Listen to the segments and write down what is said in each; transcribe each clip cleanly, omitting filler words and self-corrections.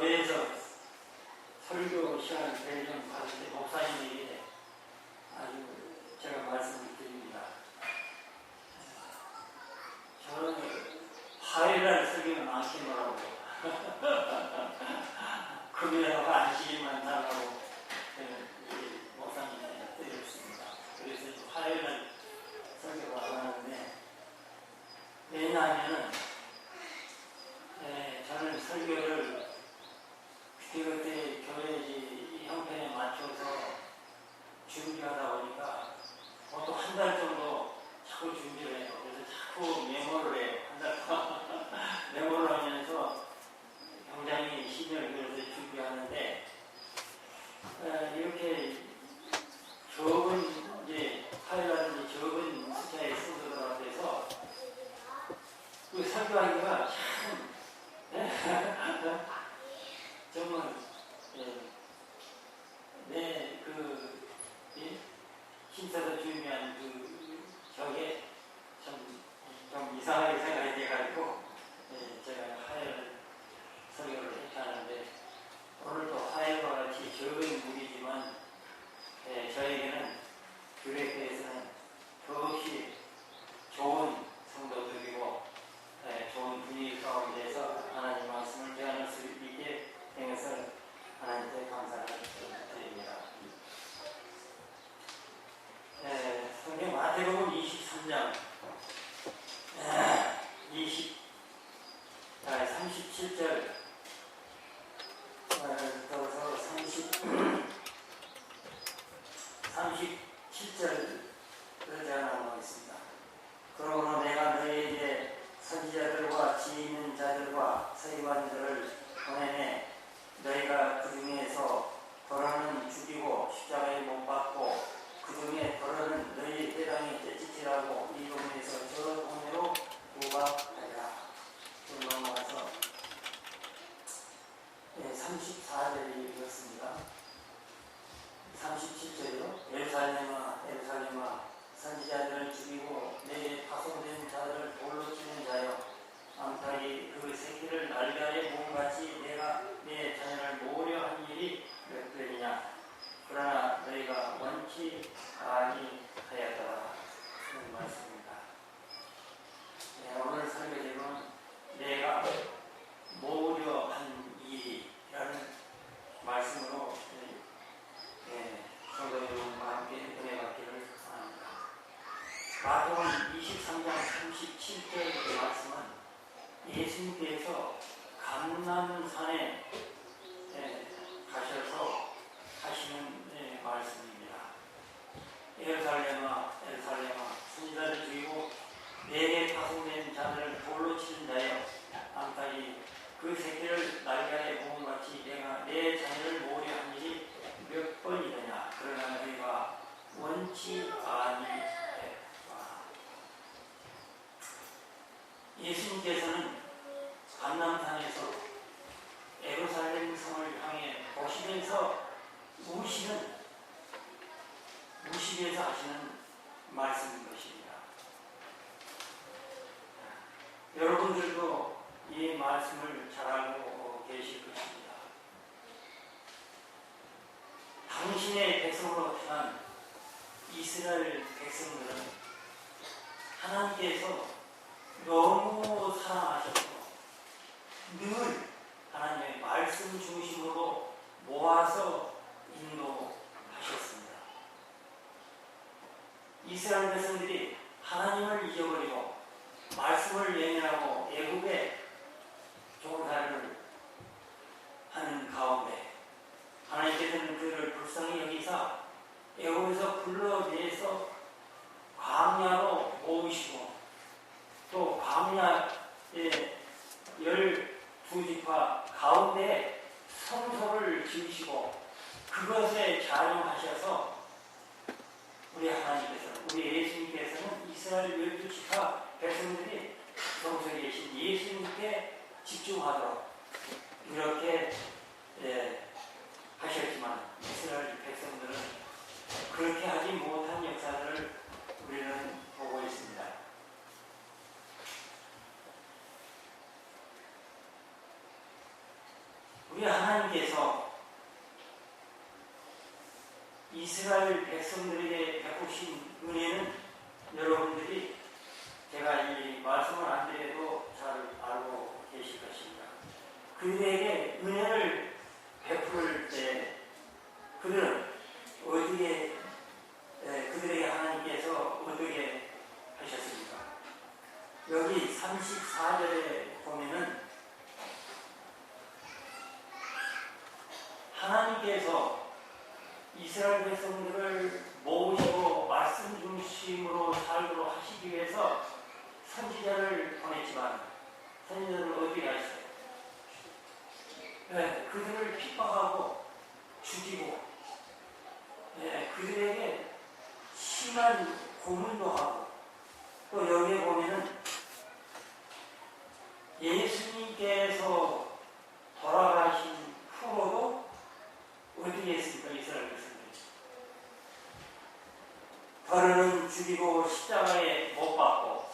교회에서 설교 시간을 제일 좀 받을 때 목사님에게 아주 제가 말씀을 드립니다. 저는 화요일날 설교는 안 시키더라고. 금요일하고 안식일만 달라고 목사님한테 드렸습니다. 그래서 화요일날 설교가 안 하는데, 왜냐하면 저는 설교를 그때 교회 형편에 맞춰서 준비하다 보니까 보통 한 달 정도 자꾸 준비를 해요. 그래서 자꾸 메모를 해요. 한 달 동안 메모를 하면서 굉장히 신경을 들여서 준비하는데, 이렇게 적은 파일이라든지 적은 숫자의 순서들 앞에서 그 설교하기가 참 정말 힘써서 준비한 저게 좀 이상하게 생각이 돼가지고 제가 화요일 설교를 이렇게 하는데, 오늘도 화요일과 같이 적은 무리지만 저에게는 교회에서는 더없이 좋은 성도들이고 좋은 분위기 가운데서 하나님 말씀을 대하는 수 있게 된 것을 하나님께 감사를 드립니다. 성경 마태복음 23장 37절 더서 37절을 제가 나누겠습니다. 그러므로 내가 너희에게 선지자들과 지혜 있는 자들과 서기관들을 보내매 너희가 그 중에서 더러는 죽이고 십자가에 못 박고 그 중에 더러는 너희 회당에 떼찍질하고 이 동네에서 저 동네로 구박하리라. 넘어가서 34절이 읽었습니다. 37절이요. 예루살렘아 예루살렘아 선지자들을 죽이고 내게 파송된 자들을 돌로 치는 자여, 암탉이 그 새끼를 날개에 모음같이 내가 내 자녀를 모으려 한 일이 몇 번이냐. 그러나 너희가 원치 아니하였더라. 하는 말씀입니다. 오늘 설교 제목은 내가 모으려 한 일이라는 말씀으로 성도 여러분과 함께 은혜 받기를 바랍니다. 마태복음 23장 37절의 말씀은 예수님께서 감람산에 가셔서 하시는 말씀입니다. 예루살렘아 예루살렘아 선지자를 죽이고 내게 파송된 자들을 돌로 치는 자여, 암탉이 그 새끼를 날개에 모음같이 내가 내 자녀를 모으려 한 일이 몇 번이더냐. 그러나 너희가 원치 아니했다. 예수님께서는 감람산에서 예루살렘 성을 향해 보시면서 무시해서 하시는 말씀인 것입니다. 여러분들도 이 말씀을 잘 알고 계실 것입니다. 당신의 백성으로 태어난 이스라엘 백성들은 하나님께서 너무 사랑하셔서 늘 하나님의 말씀 중심으로 모아서 인도하셨습니다. 이스라엘 백성들이 하나님을 잊어버리고 말씀을 외면하고 애국에 종살이를 하는 가운데 하나님께서는 그를 불쌍히 여기사 애국에서 불러내서 광야로 모으시고, 또 광야의 12지파 가운데 성소를 지으시고 그것에 자용하셔서 우리 하나님께서는, 우리 예수님께서는 이스라엘 12지파 백성들이 성소에 계신 예수님께 집중하도록 이렇게 하셨지만, 이스라엘 백성들은 그렇게 하지 못한 역사들을 우리는 보고 있습니다. 우리 하나님께서 이스라엘 백성들에게 베푸신 은혜는 여러분들이 제가 이 말씀을 안 드려도 잘 알고 계실 것입니다. 그들에게 은혜를 베풀 때 그들은 어디에 그들에게 하나님께서 어떻게 하셨습니까? 여기 34절에 보면은 하나님께서 이스라엘 백성들을 모으시고 말씀 중심으로 살도록 하시기 위해서 선지자를 보냈지만 선지자를 어디에 하셨어요? 그들을 핍박하고 죽이고 그들에게 심한 고문도 하고 또 여기에 보면은 예수님께서 돌아가신 후로도 어디에 있습니까? 이스라엘 백성들. 더러는 죽이고 십자가에 못 박고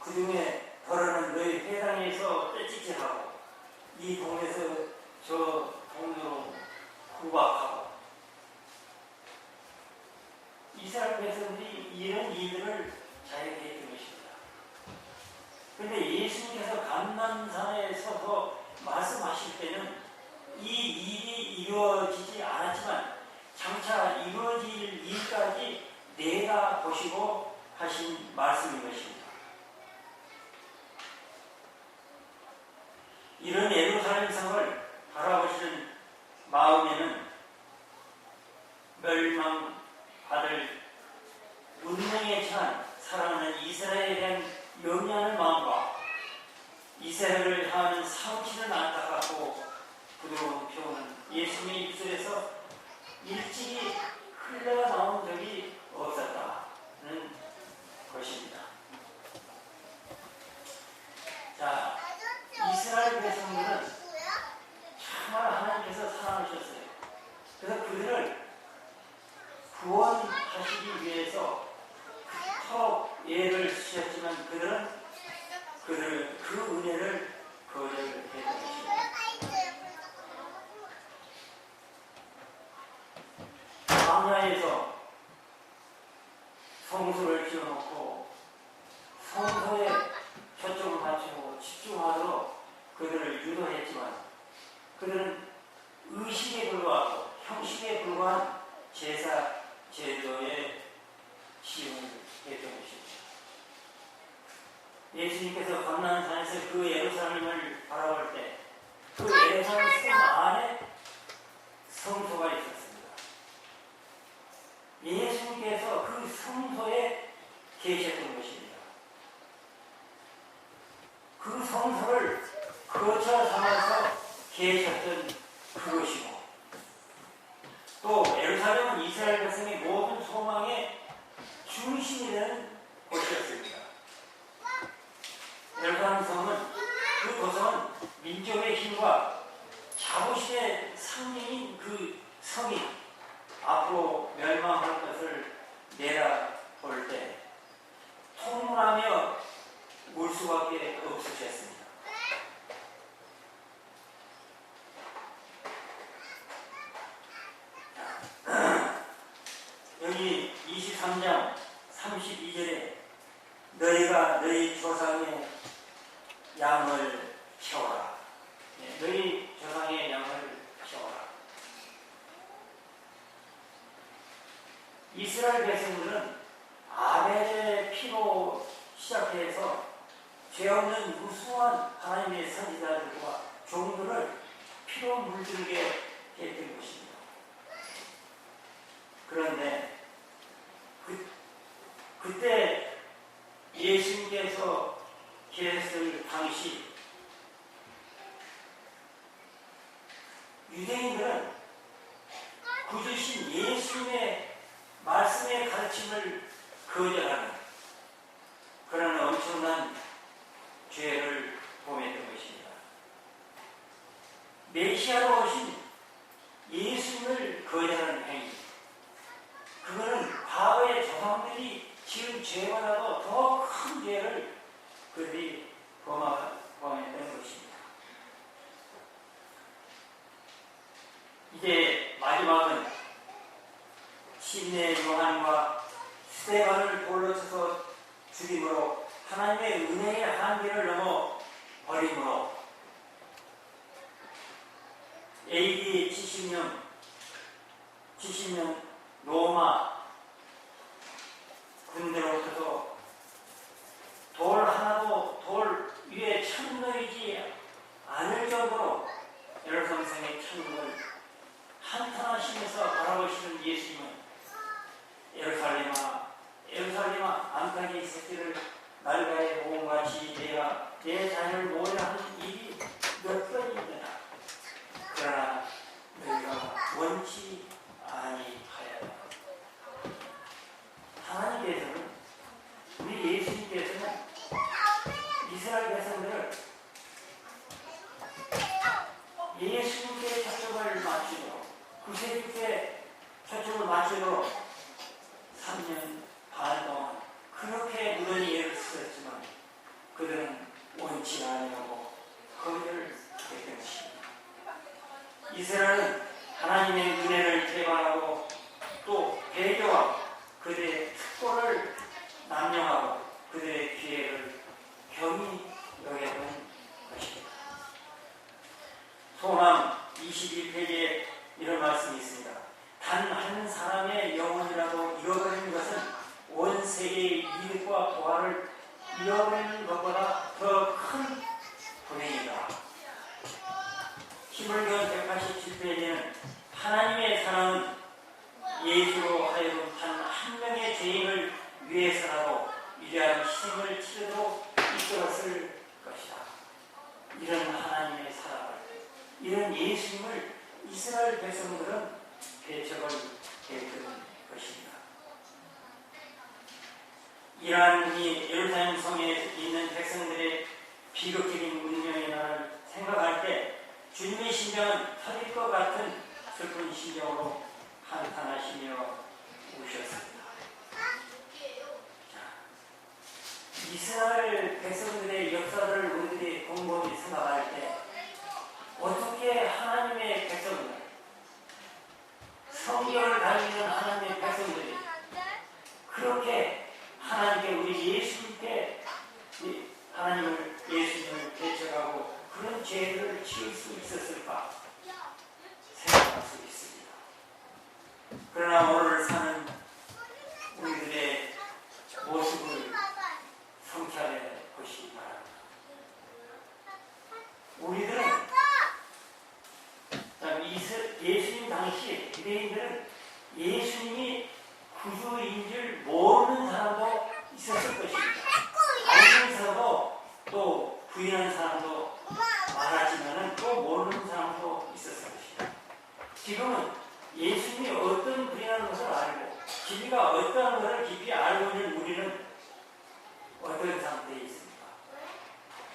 그 중에 더러는 너희 회당에서 떼찍질하고 이 동네에서 저 동네로 구박하고 이스라엘 백성들이 이런 일들을 자유케 했던 것입니다. 그런데 예수님께서 감람산에 서서 말씀하실 때는 이 일이 이루어지지 않았지만 장차 이루어질 일까지 내가 보시고 하신 말씀인 것입니다. 이런 예루살렘 성을 바라보시는 마음에는 멸망받을 운명에 처한 사랑하는 이스라엘에 대한 염려하는 마음과 이스라엘을 향하는 사무치는 안타깝고 부드러운 표현은 예수님의 입술에서 일찍이 흘러나온 적이 없었다는 것입니다. 자, 이스라엘 백성들은 정말 하나님께서 사랑하셨어요. 그래서 그들을 구원하시기 위해서 그토록 예를 쓰셨지만 그들은 그 은혜를 거절했던 것입니다. 광야에서 성소를 지어놓고 성소에 초점을 맞추고 집중하도록 그들을 유도했지만 그들은 의식에 불과하고 형식에 불과한 제사 제도에 시험을 했던 것입니다. 예수님께서 감람산에서 그 예루살렘을 바라볼 때 그 예루살렘 성 안에 성소가 있었습니다. 예수님께서 그 성소에 계셨던 것입니다. 그 성소를 거처 삼아서 계셨던 그것이고 또 예루살렘은 이스라엘 백성의 모든 소망의 중심이 되는 곳이었습니다. 예루살렘 성은 그 도성은 민족의 힘과 자부심의 상징인 그 성이 앞으로 멸망할 것을 내다볼 때 통문하며 울 수밖에 없으셨습니다. 여기 23장 32절에 너희가 너희 조상의 양을 채워라. 너희 조상의 양을 채워라. 이스라엘 백성들은 아벨의 피로 시작해서 죄 없는 무수한 하나님의 선지자들과 종들을 피로 물들게 했던 것입니다. 그런데 그때 예수님께서 계셨을 당시 유대인들은 구주신 예수님의 말씀의 가르침을 거절하는 그런 엄청난 죄를 범했던 것입니다. 메시아로 오신 예수님을 거절하는 행위, 그거는 과거의 조상들이 지은 죄보다도 더 큰 죄를 그들이 범했던 것입니다. 이제 마지막은 침례 요한과 스데반을 돌로 쳐서 죽임으로 하나님의 은혜의 한계를 넘어 버림으로 AD 70년 로마 군대로부터 돌 하나도 돌 위에 천너이지 않을 정도로 예루살렘 성의 천국을 한탄하시면서 바라보시는 예수님은 예루살렘아 암탉의 새끼를 날가의 모험같이 내가 내 자녀를 모으려 하는 일이 몇 번이냐. 그러나 너희가 원치 아니하였다. 하나님께서는 우리 예수님께서는 이스라엘 백성들을 예수님께 초점을 맞추도록 구세주께 초점을 맞추도록 3년 반 동안 그렇게 무던히 애를 쓰였지만 그들은 원치 아니하고 거기를 했던 것입니다. 이스라엘은 하나님의 은혜를 대반하고 또 배교와 그들의 특권을 남용하고 그들의 기회를 겸히 여겨본 것입니다. 소망 21페이지에 이런 말씀이 있습니다. 단 한 사람의 영혼이라도 잃어버리는 것은 온 세계의 이득과 보화를 잃어버리는 것보다 더 큰 불행이다. 히브리서 187페이지는 하나님의 사랑은 예수로 하여금 단 한 명의 죄인을 위해서라도 위대한 희생을 치르도록 이끌었을 것이다. 이런 하나님의 사랑을, 이런 예수님을 이스라엘 백성들은 배척을 했던 것입니다. 이러한 이 예루살렘 성에 있는 백성들의 비극적인 운명의 날을 생각할 때 주님의 심정은 터질 것 같은 슬픈 심정으로 한탄하시며 우셨습니다. 이스라엘 백성들의 역사를 우리들이 곰곰이 생각할 때 어떻게 하나님의 백성들, 성경을 다니는 하나님의 백성들이 그렇게 하나님께 우리 예수님께 하나님을 예수님을 배척하고 그런 죄를 지을 수 있었을까 생각할 수 있습니다. 그러나 오늘 사는 우리들의 모습을 성찰해 보시기 바랍니다. 우리들은 예수님 당시 유대인들은 예수님이 구주인 줄 모르는 사람도 있었을 것입니다. 알면서도 또 부인한 사람도 많았지만 또 모르는 사람도 있었을 것입니다. 지금은 예수님이 어떤 부인하는 것을 알고 진리가 어떠한 것을 깊이 알고 있는 우리는 어떤 상태에 있습니까?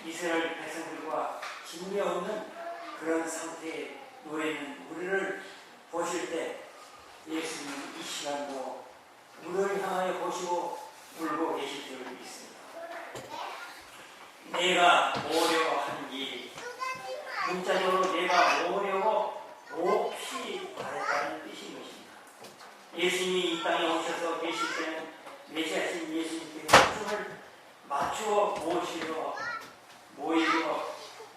이스라엘 백성들과 진리 없는 그런 상태에 놓여있는 우리를 보실 때 예수님은 이 시간도 우리를 향하여 보시고 울고 계실 줄 믿습니다. 내가 모으려고 하는 일, 문자적으로 내가 모으려고 몹시 바랬다는 뜻인 것입니다. 예수님이 이 땅에 오셔서 계실 때는 메시아신 예수님께서 초점을 맞추어 모이려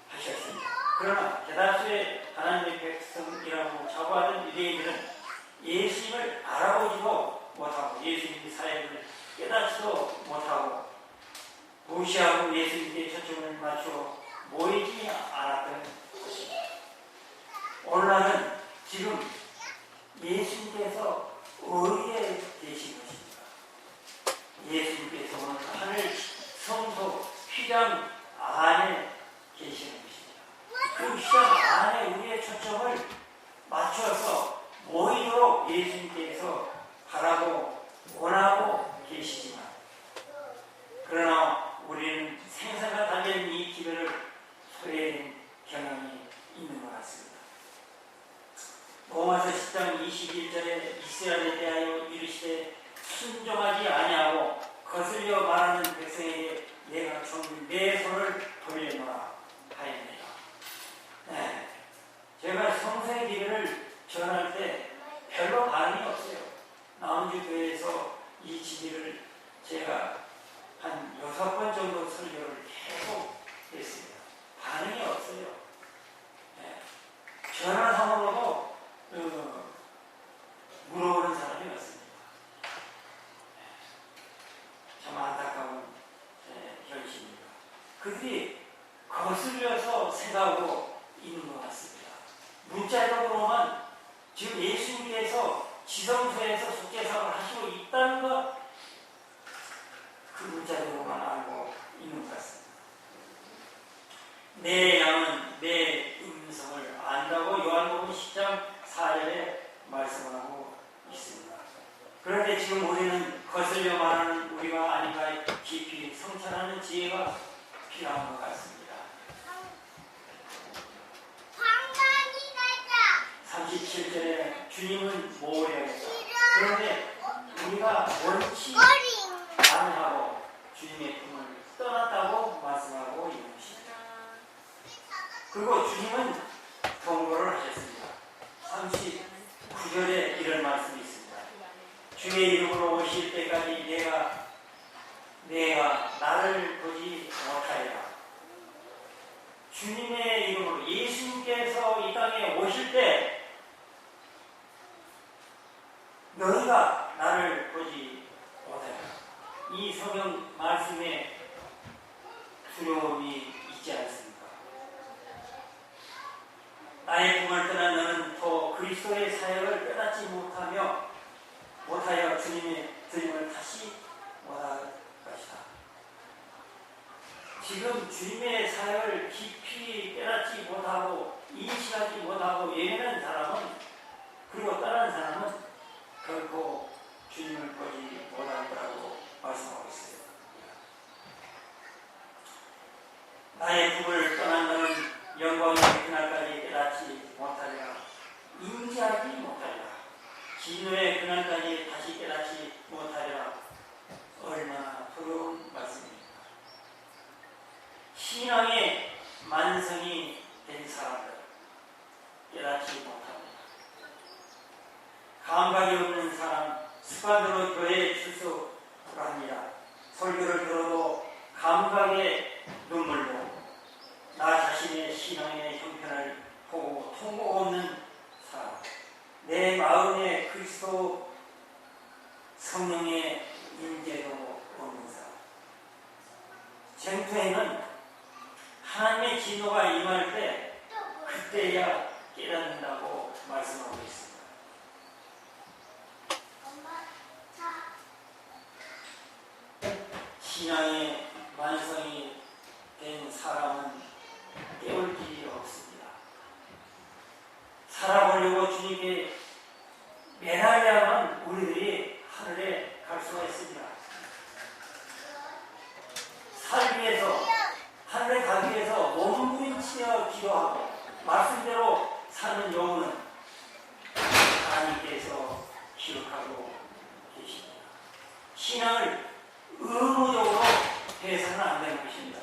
하셨습니다. 그러나 대다수의 하나님의 백성이라고 자부하는 유대인들은 예수님을 알아보지도 못하고 예수님의 사역을 깨닫지도 못하고 무시하고 예수님께 초점을 맞추어 모이지 않았던 것입니다. 오늘날은 지금 예수님께서 어디에 계신 것입니까? 예수님께서 오늘 하늘 성소 휘장 안에 계시는 것입니다. 그 휘장 안에 우리의 초점을 맞춰서 모이도록 예수님께서 바라고 원하고 계시지만 그러나 우리는 생사가 달린 이 기회를 소외하는 경향이 있는 것 같습니다. 로마서 10장 21절에 이스라엘에 대하여 이르시되 순종하지 아니하고 거슬려 말하는 백성에게 내가 종일 내 손을 돌려놓으라 하였느니라. 네. 제가 성서의 기회를 그들이 거슬려서 생각하고 있는 것 같습니다. 문자적으로만 지금 예수님께서 지성소에서 속죄사를 하시고 있다는 것, 그 문자적으로만 알고 있는 것 같습니다. 내 양은 내 음성을 안다고 요한복음 10장 4절에 말씀하고 있습니다. 그런데 지금 우리는 거슬려 말하는 우리가 아닌가 깊이 성찰하는 지혜가 필요한 것 같습니다. 37절에 주님은 모으려겠다. 그런데 우리가 원치 아니하고 주님의 품을 떠났다고 말씀하고 있는 것입니다. 그리고 주님은 경고를 하셨습니다. 39절에 이런 말씀이 있습니다. 주의 이름으로 오실 때까지 내가 나를 보지 못하리라. 주님의 이름으로 예수님께서 이 땅에 오실 때 너희가 나를 보지 못하리라. 이 성경 말씀에 두려움이 있지 않습니까? 나의 꿈을 떠난 너는 또 그리스도의 사역을 깨닫지 못하여 주님의 드림을 다시 못할 것이다. 지금 주님의 사역을 깊이 깨닫지 못하고 인식하지 못하고 예민한 사람은, 그리고 떠난 사람은 결코 주님을 보지 못할 거라고 말씀하고 있어요. 나의 꿈을 떠난 너는 영광의 그날까지 깨닫지 못하리라. 인지하지 못하리라. 진노의 그날까지 다시 깨닫지 못하리라. 얼마나 두려운 말씀입니다. 신앙의 만성이 된 사람들 깨닫지 못합니다. 감각이 없는 사람, 습관으로 교회에 출석합니다. 설교를 들어도 감각의 눈물로 나 자신의 신앙의 형편을 보고 통곡 없는 사람, 내 마음에 그리스도 성령의 임재도 없는 사람. 쟁투에는 하나님의 진노가 임할 때 그때야 깨닫는다고 말씀하고 있습니다. 신앙의 완성이 된 사람은 깨울 길이 없습니다. 살아보려고 주님께 매달려야만 우리들이 하늘에 갈 수가 있습니다. 살기 위해서, 하늘에 가기 위해서 몸부림치며 기도하고 말씀대로 사는 영혼은 하나님께서 기록하고 계십니다. 신앙을 의무적으로 해서는 안 되는 것입니다.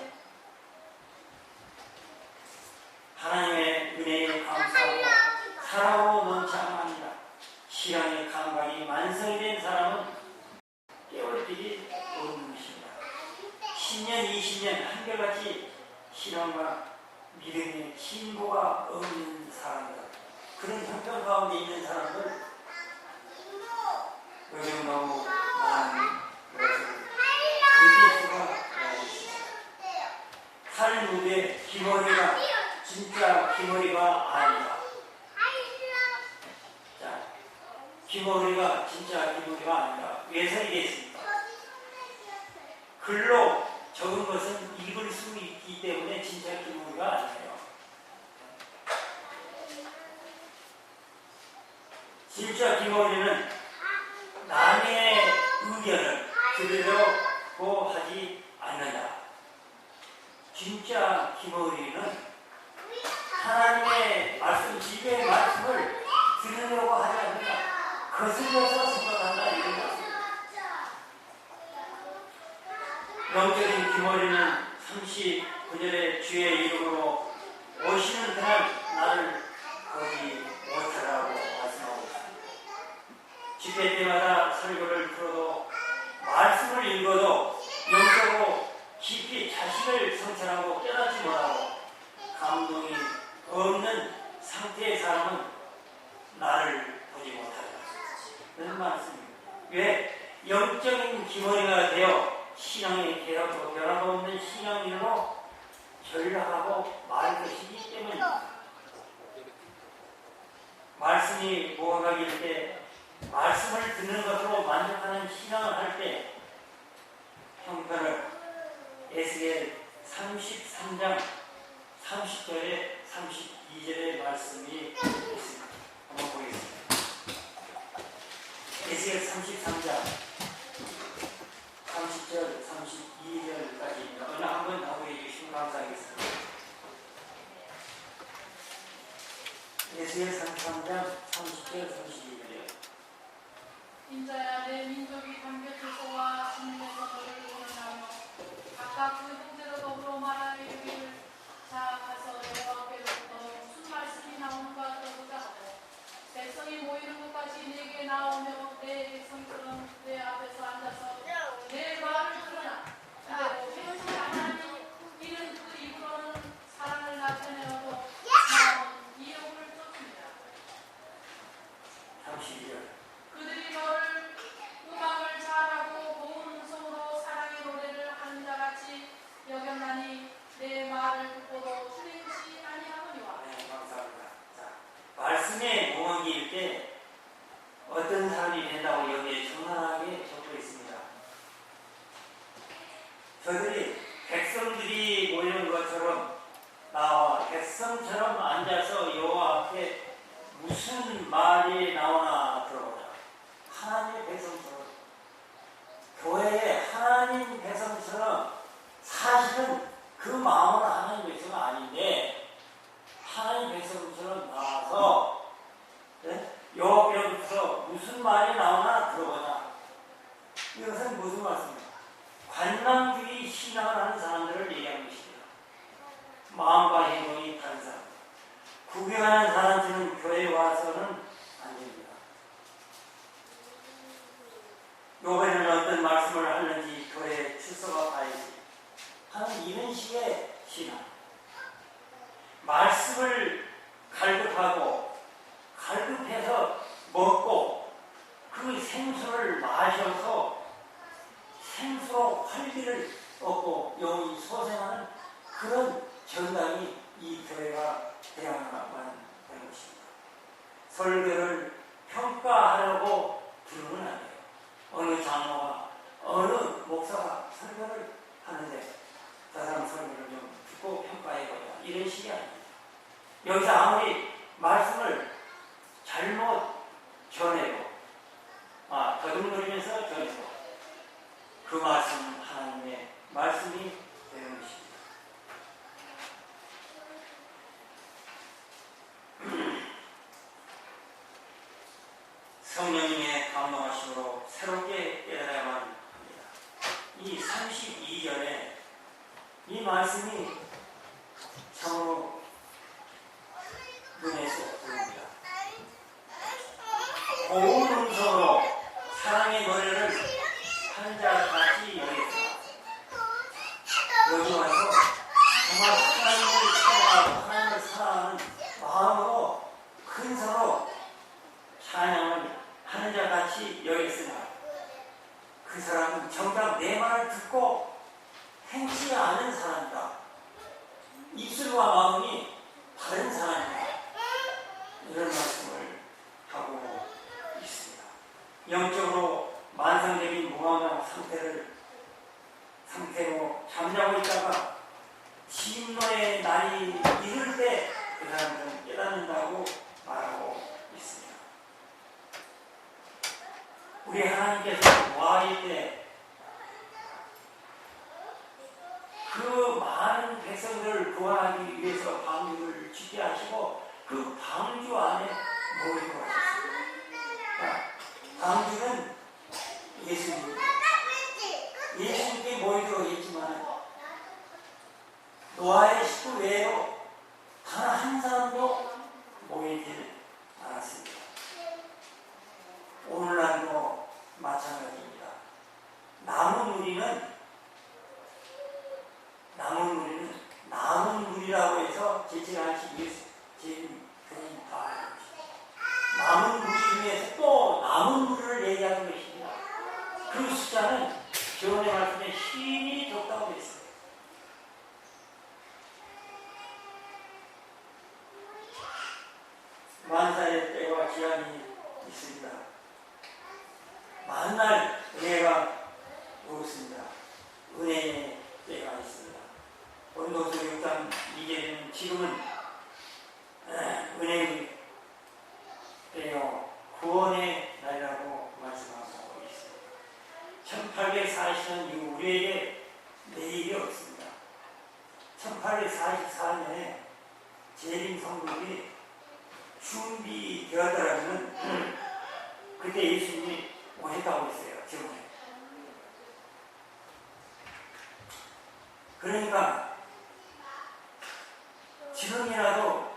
하나님의 은혜에 감사하고 사랑으로 넘치면 합니다. 신앙의 감각이 만성이 된 사람은 깨울 길이 없는 것입니다. 10년, 20년 한결같이 신앙과 믿음의 진보가 없는 사람들, 그런 형편 가운데 있는 사람들, 요즘 너무 많은 것을 느낄 수가 있습니다. 탈무드의 기머리가 진짜 기머리가 아니다. 자, 기머리가 진짜 기머리가 아니다. 왜 설계했습니까? 글로 적은 것은 읽을 수 있기 때문에 진짜 기머리가 아니에요. 진짜 기머리는 남의 의견을 들으려고 하지 않는다. 진짜 기머리는 하나님의 말씀, 지혜의 말씀을 들으려고 하지 않는다. 거슬려서 생각한다. 이런 말씀입니다. 영적인 기머리는 39절에 주의 이름으로 오시는 그날 나를 거기 못하라고 말씀하고 있습니다. 집회 때마다 설교를 들어도 말씀을 읽어도 영적으로 깊이 자신을 성찰하고 깨닫지 못하고 감동이 없는 상태의 사람은 나를 보지 못하리라. 이런 말씀입니다. 왜? 영적인 기머리가 되어 신앙의 결합 없는 신앙인으로 전락하고 말 것이기 때문입니다. 말씀이 모호하길 때 말씀을 듣는 것으로 만족하는 신앙을 할 때 형편을 에스겔 33장 30절에 32절의 말씀이 있습니다. 한번 보겠습니다. 에스겔 33장 30절 32절까지입니다. 어느 한번 더 보여주시면 감사하겠습니다. 에스겔 33장 30절 32절이요. 인자야, 내 민족이 단결 질서와 진리에서 너를 원하며 각각 그 형제로 더불어 말하여 이르기를 자 가서 여호와께로부터 무슨 말씀이 나오는가 들어보자 하고 백성이 모이는 곳까지 내게 나오며 내 백성처럼 내 앞에서 앉아서 내 말을 들으나 그대로 행치 않으니 이는 그 입으로는 사랑을 나타내어도 마음은 이욕을 쫓습니다. 32절. 그들이 너를 음악을 잘하고 고운 음성으로 사랑의 노래를 하는 자같이 여겼나니 내 말을 듣고도 수행치 아니하거니와. 네, 감사합니다. 자, 말씀에 모험기일 때 어떤 사람이 된다고 여기에 정확하게 적혀 있습니다. 저들이 백성들이 모이는 것처럼 나와 백성처럼 앉아서 여호와 앞에 무슨 말이 나오나 들어보자. 하나님의 백성처럼, 교회의 하나님 백성처럼, 사실은 그 마음은 하나님 백성은 아닌데 하나님 백성처럼 나와서 여호와께로부터 무슨 말이 나오나 들어보자. 이것은 무슨 말씀입니까? 관람주의 신앙을 하는 사람들을 얘기하는 것입니다. 마음과 행동이 다른 사람, 구경하는 사람들은 교회에 와서는 안 됩니다. 요번에는 어떤 말씀을 하는지 교회에 출석하 봐야지 하는 이런 식의 신앙. 말씀을 갈급하고 갈급해서 먹고 그 생수를 마셔서 생수로 활기를 얻고 영이 소생하는 그런 정당이 이 교회가 되어야만 되는 것입니다. 설교를 평가하려고 부르면 안 돼요. 어느 장로가 어느 목사가 설교를 하는데 저 사람 설교를 좀 듣고 평가해보자 이런 식이 아닙니다. 여기서 아무리 말씀을 잘못 전해도 더듬거리면서 전해도 그 말씀 하나님의 말씀이 되는 것입니다. 성령님의 감동하심으로 새롭게 깨달아야만 합니다. 이 32절에 이 말씀이 참으로 눈에 쏙 들어옵니다. 고운 음성으로 사랑의 노래를 하는 자같이 여겼다. 여기 와서 정말 하나님을 사랑하고 하나님을 사랑하는 마음으로 큰 서로 찬양을 하는 자같이 여겼으나 그 사람은 정작 내 말을 듣고 행치 않은 사람이다. 입술과 마음이 다른 사람이다. 이런 말씀을 하고 있습니다. 영적으로 만성적인 무감한 상태로 잠자고 있다가 진노의 날이 이를 때 그 사람들은 깨닫는다고 말하고 있습니다. 우리 하나님께서 와일 때 그 많은 백성들을 구원하기 위해서 방주를 짓게 하시고 그 방주 안에 모이고 하셨습니다. 방주는 예수님입니다. 예수님께 모이도록 했지만 노아의 식구 외에로 단 한 사람도 모이지 않았습니다. 오늘날도 마찬가지입니다. 남은 우리는 남은 무리라고 해서 제칭하시기 위해서 지금 그런 다 알고 있습니다. 남은 무리 중에서 또 남은 무리를 얘기하는 것입니다. 그 숫자는 기원의 말씀에 힘이 적다고 했습니다. 시간이 있습니다. 만날 은혜가 없습니다. 은혜의 때가 있습니다. 본도서 6장 2절에는 지금은 은혜의 때요 구원의 날이라고 말씀하고 있습니다. 1844년 이후 우리에게 내일이 없습니다. 1844년에 재림 성국이 준비되었다라면 그때 예수님이 오셨다고 했어요. 지금에. 그러니까 지금이라도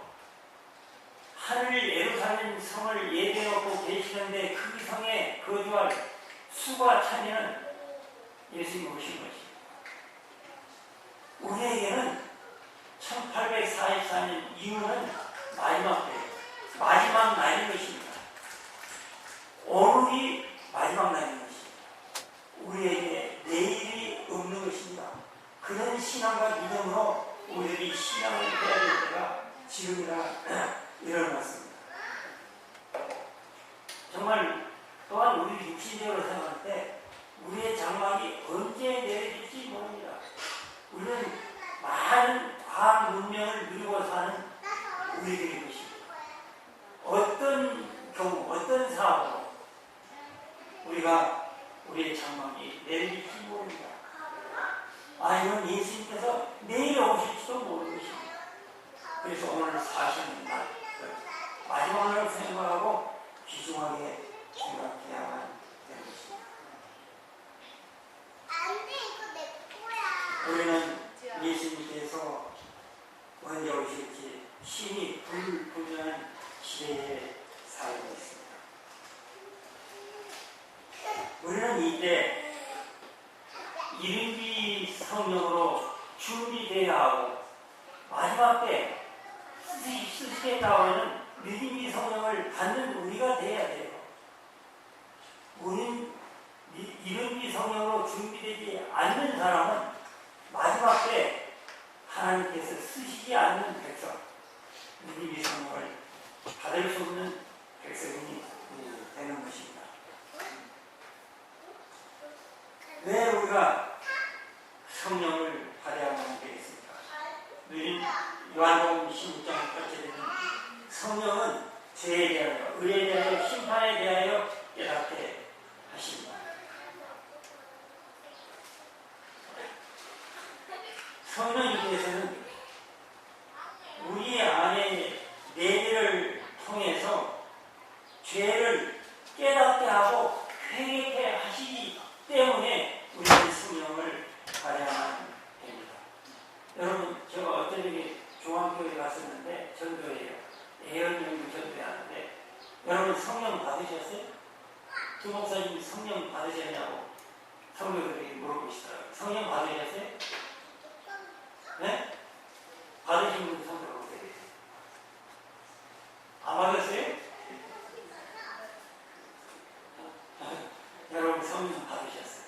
하늘 예루살렘 성을 예배하고 계시는데 그 성에 거주할 수가 차면 예수님이 오신 것입니다. 우리에게는 1844년 이후는 마지막 때예요. 마지막 날인 것입니다. 오늘이 마지막 날인 것입니다. 우리에게 내일이 없는 것입니다. 그런 신앙과 믿음으로 우리들이 신앙을 해야 될 때가 지금이라 일어났습니다. 정말 또한 우리 육신적으로 생각할 때 우리의 장막이 언제 내려질지 모릅니다. 우리는 많은 과학 문명을 누리고 사는 우리들인 것입니다. 어떤 경우, 어떤 사업으로 우리가 우리의 장막이 내려질지 모릅니다. 이건 예수님께서 내일 오실지도 모르는 것입니다. 그래서 오늘 사시는 날, 마지막 날을 생각하고 귀중하게 생각해야만 되는 것입니다. 우리는 예수님께서 언제 오실지 신이 불분명한 시대에 살고 있습니다. 우리는 이때 일인비 성령으로 준비되어야 하고 마지막 때 쓰시겠다고 하는 일인비 성령을 받는 우리가 되어야 돼요. 우리는 일인비 성령으로 준비되지 않는 사람은 마지막 때 하나님께서 쓰시지 않는 백성, 일인비 성령을 받을 수 없는 백성이 되는 것입니다. 왜 우리가 성령을 받아야만 되겠습니까? 요한복음 16장에 펼쳐지는 성령은 죄에 대하여, 의에 대하여, 심판에 대하여 깨닫게 하십니다. 성령님께서는 우리 안에 내면을 통해서 죄를 깨닫게 하고 회개케 하시기 때문에 우리는 성령을 받아야만 됩니다. 여러분, 제가 어떤 적에 중앙교회에 갔었는데 전도예요. 예언님이 전도에 하는데 여러분 성령 받으셨어요? 두 목사님 성령 받으셨냐고 성도들이 물어보시더라고요. 성령 받으셨어요? 네? 받으신 분 손 들어보세요. 안 받았어요? 여러분 성령 받으셨어요.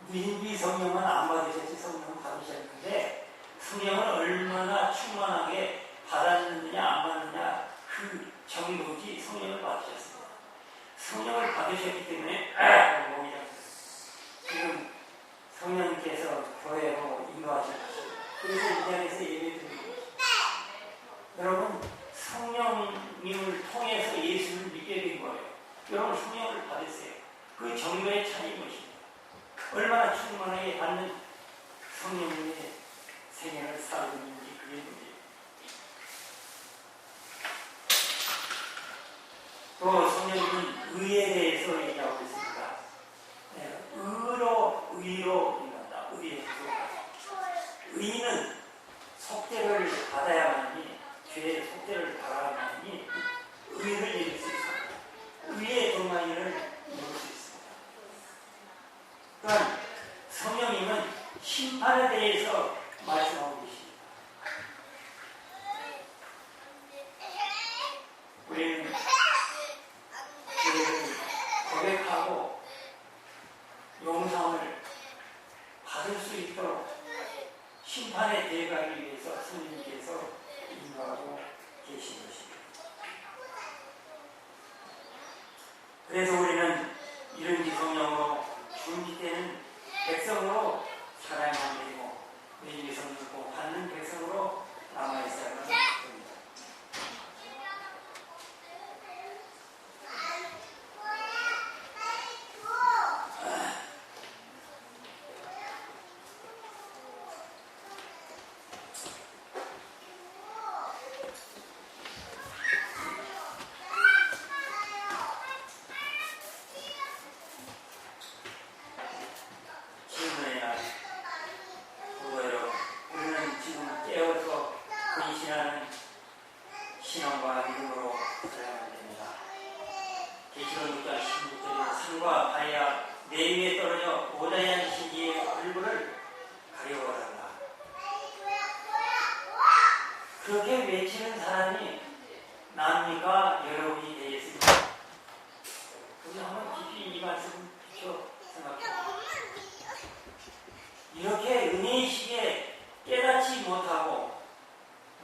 미리 성령은 안 받으셨지 성령은 받으셨는데 성령을 얼마나 충만하게 받았느냐 안 받느냐 그 정도지 성령을 받으셨습니다. 성령을 받으셨기 때문에 지금 성령님께서 교회로 인도하셨습니다. 그래서 이 자리에서 예배드리고 있습니다. 여러분 성령님을 통해서 예수를 믿게 된 거예요. 여러분 성령을 받으세요. 그 정도의 차이인 것입니다. 얼마나 충만하게 받는 성령님의 생애를 살고 있는지 그게 문제예요. 또 성령님은 의에 대해서 얘기하고 있습니다. 의로 인한다. 의에 대해서. 의는 속죄를 받아야만이 죄의 속죄를 받아야만이 의를 이룰 수 있습니다. 의의 동안이를 이룰 수 있습니다. 또한 성령님은 심판에 대해서 말씀하고 계십니다. 우리는 죄를 고백하고 용서를 받을 수 있도록 심판에 대응하기 위해서 성령님께서 인도하고 계신 것입니다. 그래서 우리는 이런 성령으로 준비되는 백성으로 살아야만 되고 이런 성령을 받는 백성으로 남아있어야만 됩니다. 신앙과 믿음으로 살아가면 됩니다. 계시록 6장 16절에 산과 바위와 내 위에 떨어져 오다이한 신기의 얼굴을 가려워달라. 그렇게 외치는 사람이 납니까? 여러분이 되겠습니다. 우리 한번 깊이 이 말씀 비춰 생각해요. 이렇게 은혜의식에 깨닫지 못하고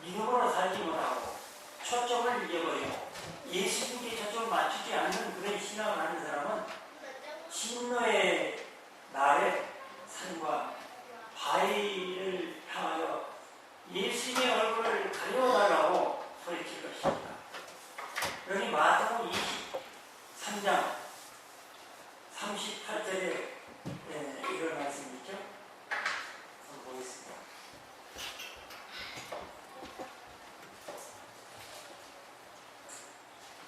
믿음으로 살지 못하고 초점을 잃어버리고 예수님께 초점을 맞추지 않는 그런 신앙을 하는 사람은 진노의 날에 산과 바위를 향하여 예수님의 얼굴을 가려달라고 소리칠 것입니다. 여기 마태복음 23장 38절에 이런 말씀이 있죠. 한번 보겠습니다.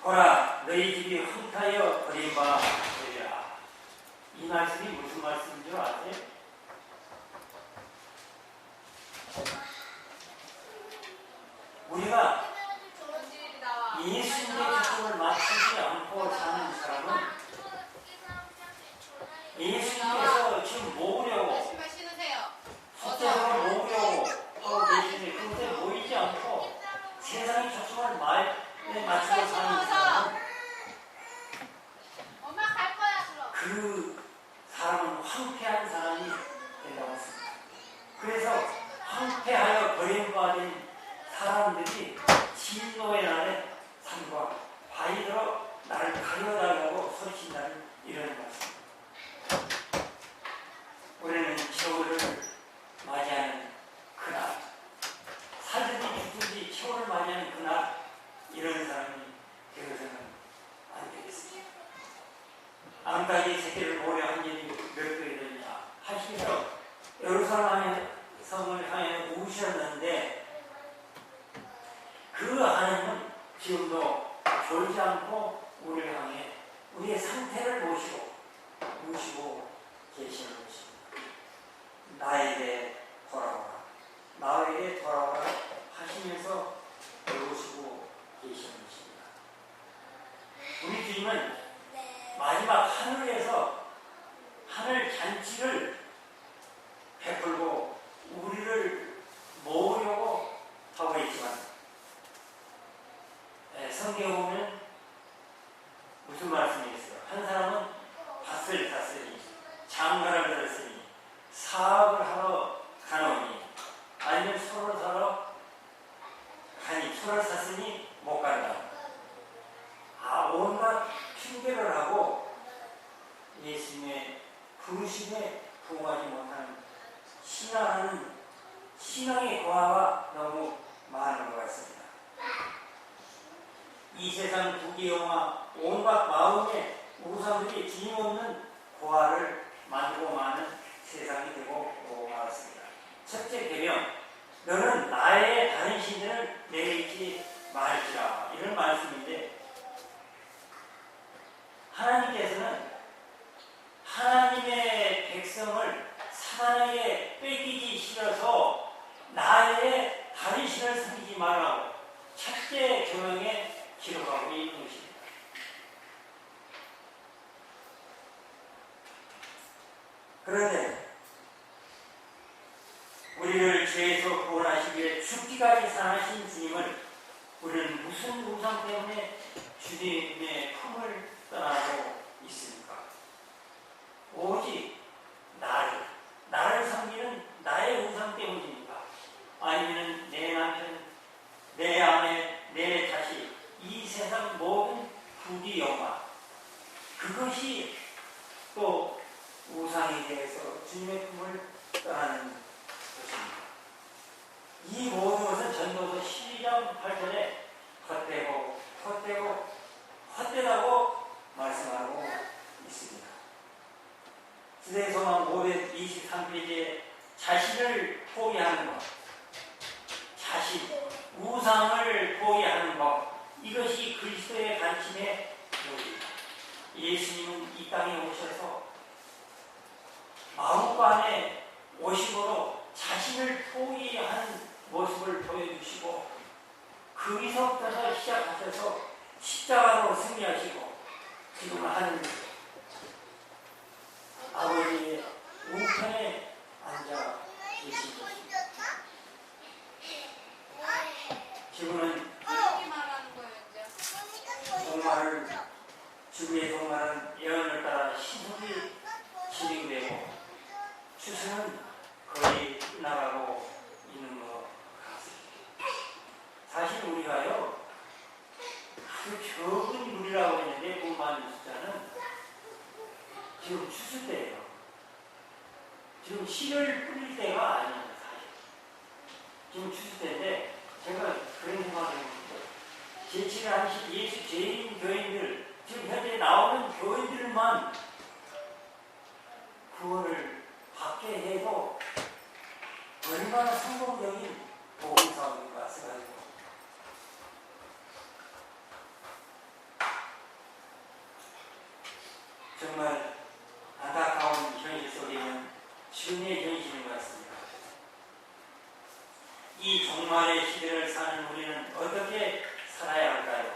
보라, 너희 집이 흩어져 버린 바 되리라. 이 말씀이 무슨 말씀인 줄 아세요? 우리가 예수님의 초점을 맞추지 않고 사는 사람은 예수님께서 지금 모으려고 숫자로 모으려고 하고 계시는데 그것에 모이지 않고 세상의 초점을 맞추고 사는 사람은 그 사람은 황폐한 사람이 된다고 했습니다. 그래서 황폐하여 버림받은 사람들이 진노의 날에 산과 바위들어 나를 가려달라고 소리친다는 이런 말씀입니다. 우리는 최후를 맞이하는 그날, 살든지 죽든지 최후를 맞이하는 그날, 이런 사람이 되어서는 안 되겠습니다. 암탉이 새끼를 모래 한 일이 몇 개가 되냐 하시면서 예루살렘 성을 향해 우셨는데 그 하나님은 지금도 졸지 않고 우리를 향해 우리의 상태를 모시고 계시는 것입니다. 나에게 돌아오라, 나에게 돌아오라 하시면서 모시고 계시는 것입니다. 우리 주님은 마지막 하늘에서 하늘 잔치를 베풀고 우리를 모으려고 하고 있지만 성경에 보면 무슨 말씀이 있어요? 한 사람은 밭을 샀으니 장가를 들었으니 사업을 하러 가노니 아니면 소를 사러 가니 소를 샀으니 못 간다. 온갖 핑계를 하고 예수님의 부르심에 부응하지 못하는 신앙의 과가 너무 많은 것 같습니다. 이 세상 부귀영화 온갖 마음의 우상들이 주님 없는 고아를 만들고 마는 세상이 되고 말았습니다. 첫째 계명, 너는 나의 다른 신들을 내게 잊지 말지라, 이런 말씀인데 하나님께서는 하나님의 백성을 사단에게 뺏기기 싫어서 나의 다른 신을 섬기지 말라고 첫째 계명에 기록하고 있는 것입니다. 그런데 우리를 죄에서 구원하시기 위해 죽기까지 사랑하신 주님을 우리는 무슨 우상 때문에 주님의 품을 떠나고 있습니까? 오직 나를 섬기는 나의 우상 때문입니까? 아니면 내 남편, 내 아내, 내 자식, 이 세상 모든 부귀영화, 자신을 포기하는 것, 자신, 우상을 포기하는 것, 이것이 그리스도의 가르침의 교리입니다. 예수님은 이 땅에 오셔서 마음과 안에 오심으로 자신을 포기하는 모습을 보여주시고 거기서부터 시작하셔서 십자가로 승리하시고 지금 하는 아버지의 우편에 앉아 계신 것입니다. 지금은 종말을 주의 종말은 예언을 따라 신속히 진행되고 추수는 거의 나가고 있는 것 같습니다. 사실 우리가요 아주 적은 물이라고 했는데 무만 숫자는 지금 추수 때예요. 지금 씨를 뿌릴 때가 아니에요. 사실 지금 추수 때인데 제가 그런 생각을 해봅니다. 제7회 안식 예수 재림 교인들, 지금 현재 나오는 교인들만 구원을 받게 해도 얼마나 성공적인 복음사업인가 생각해요. 정말 안타까운 현실 속에는 주님의 현실인 것 같습니다. 이 종말의 시대를 사는 우리는 어떻게 살아야 할까요?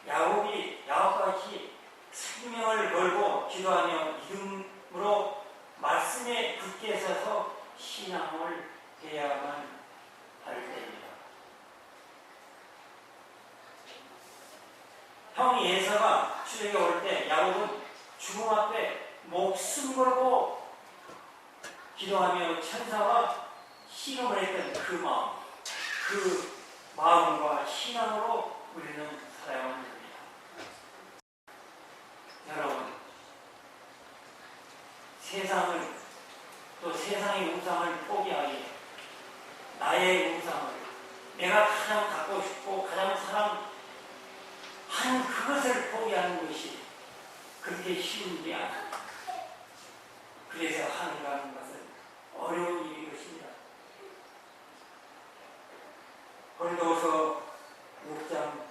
야곱과 같이 생명을 걸고 기도하며 믿음으로 말씀에 굳게 서서 신앙을 해야만 할 때입니다. 형 에서가 추적에 올 때 야곱은 죽음 앞에 목숨 걸고 기도하며 천사와 씨름을 했던 그 마음과 신앙으로 우리는 살아야만 합니다. 여러분, 세상을 또 세상의 우상을 포기하기, 나의 우상을 내가 가장 갖고 싶고 가장 사랑하는 그것을 포기하는 것이 그렇게 쉬운 게 아닙니다. 그래서 하늘이라는 것은 어려운 일인 것입니다. 고린도후서 6장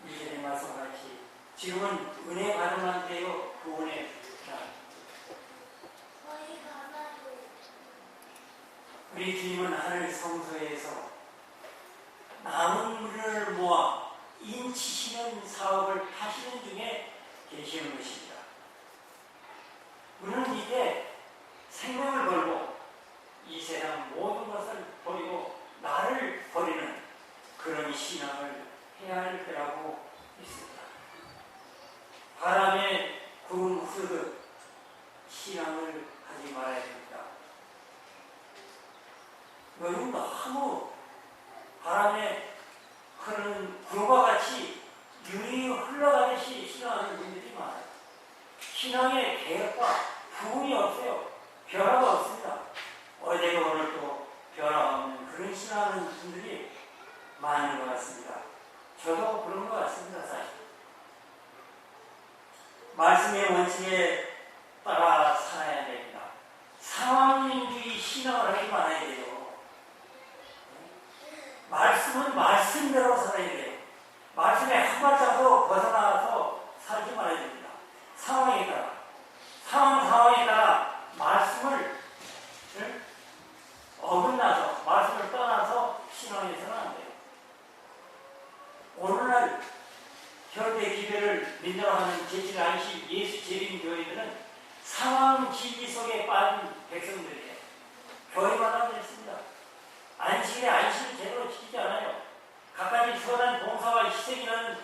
2절의 말씀과 같이 지금은 은혜 받으면 돼요. 구원의 날. 우리 주님은 하늘 성소에서 남은 물을 모아 인치시는 사업을 하시는 중에 계시는 것입니다. 우리는 이제 생명을 걸고 이 세상 모든 것을 버리고 나를 버리는 그런 신앙을 해야 할 때라고 믿습니다. 바람에 구름 흐르듯 신앙을 하지 말아야 됩니다. 요즘 너무 바람에 흐르는 구름과 같이 유리 흘러가듯이 신앙하는 분들이 많아요. 신앙의 계획과 부분이 없어요. 변화가 없습니다. 어제도 오늘도 변화가 없는 그런 신앙하는 분들이 많은 것 같습니다. 저도 그런 것 같습니다. 사실 말씀의 원칙에 따라 살아야 됩니다. 상황인주의 신앙을 하지 말아야 돼요. 말씀은 말씀대로 살아야 돼요. 말씀에 한 발자도 벗어나서 살지 말아야 됩니다. 상황에 따라 말씀을 어긋나서 말씀을 떠나서 신앙해서는 안 돼요. 오늘날 현대 기별을 민주화하는 제7 안식 예수 재림 교회들은 상황 진리 속에 빠진 백성들이에요. 교회마다 그랬습니다. 안식을 제대로 지키지 않아요. 갖가지 선한 봉사와 희생이라는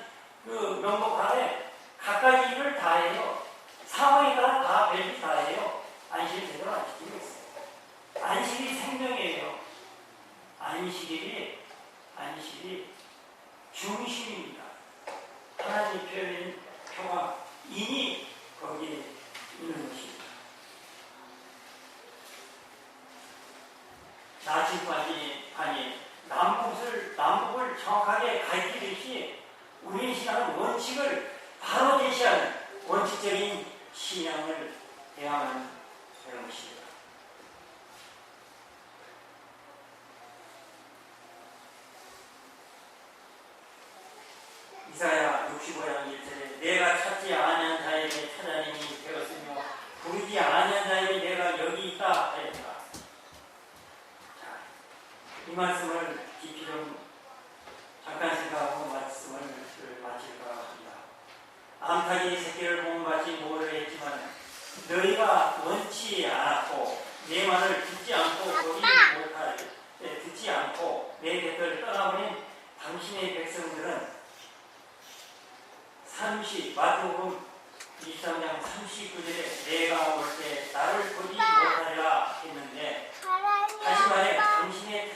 그 명목 아래 갖가지 일을 다 해요. 상황에 따라 다 별짓 다 해요. 안식을 제대로 안 지키고 있어요. 안식이 생명이에요. 안식이 중심입니다. 하나님 표현인 표가 인이 거기에 있는 것입니다. 나침반이 남북을 정확하게 가르치듯이 우리 신앙은 원칙을 바로 제시하는 원칙적인 신앙을 해야만 하는 것입니다. 65장 1절에 내가 찾지 아니한 자에게 찾아님이 되었으며 부르지 아니한 자에게 내가 여기 있다 하였다. 자, 이 말씀을 깊이 좀 잠깐 생각하고 말씀을 마칠까 합니다. 암탉이 새끼를 본받지 뭐를 했지만 너희가 원치 않았고 내 말을 듣지 않고 듣지 않고 내 곁을 떠나버린 당신의 백성들은 마태복음 23장 39절에 내가 올 때 나를 보지 못하리라 했는데 다시 말해 당신의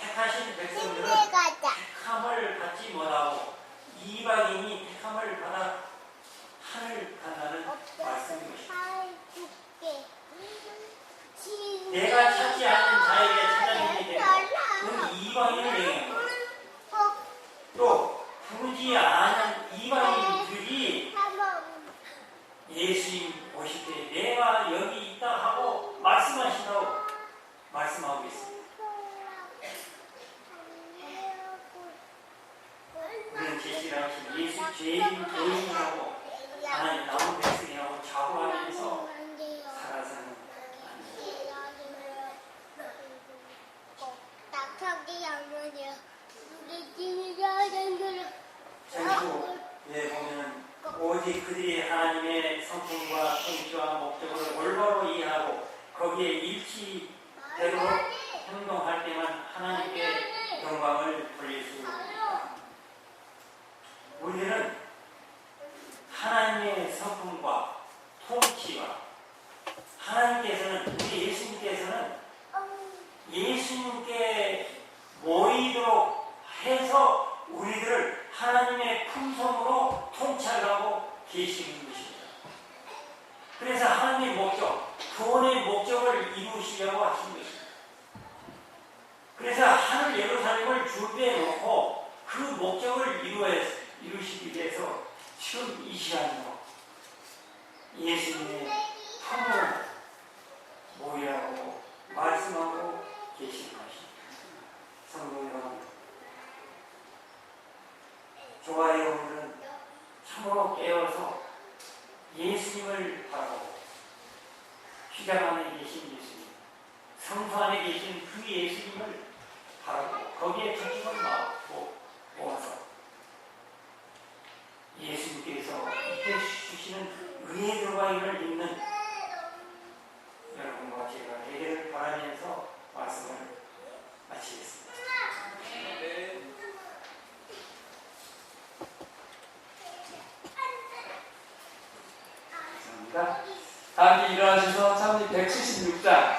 택하신 백성들은 택함을 받지 못하고 이방인이 택함을 받아 하늘 간다는 말씀인 것입니다. 내가 찾지 않는 자에게 찾아내게 되고 그건 이방인을 얘기하는 거예요. 또 부르지 않은 이방인들이 예수님 오실 때 내가 여기 있다 하고 말씀하신다고 말씀하고 있습니다. 우리는 제시라신 예수 죄인이라고 하나님 남은 백성이라고 자부하면서 살아서는 전주에 보면 오직 그들이 하나님의 성품과 통치와 목적을 올바로 이해하고 거기에 일치되도록 행동할 때만 하나님께 영광을 돌릴 수 있습니다. 우리는 하나님의 성품과 통치와 하나님께서는 우리 예수님께서는 예수님께 모이도록 해서 우리들을 하나님의 품성으로 통치하려고 계시는 것입니다. 그래서 하나님의 목적, 구원의 목적을 이루시려고 하신 것입니다. 그래서 하늘 예루살렘을 준비해 놓고 그 목적을 이루시기 위해서 지금 이 시간으로 예수님의 품으로 모이라고 말씀하고 계시는 것입니다. 성도 여러분, 저와 여러분은 참으로 깨어서 예수님을 바라보고 휘장 안에 계신 예수님, 성소 안에 계신 그 예수님을 바라보고 거기에 초점을 모아서 예수님께서 이끌어 주시는 은혜들과 인을 입는 여러분과 제가 되기를 바라면서 말씀을 마치겠습니다. 감사합니다. 다 함께 일어나셔서 찬미 176장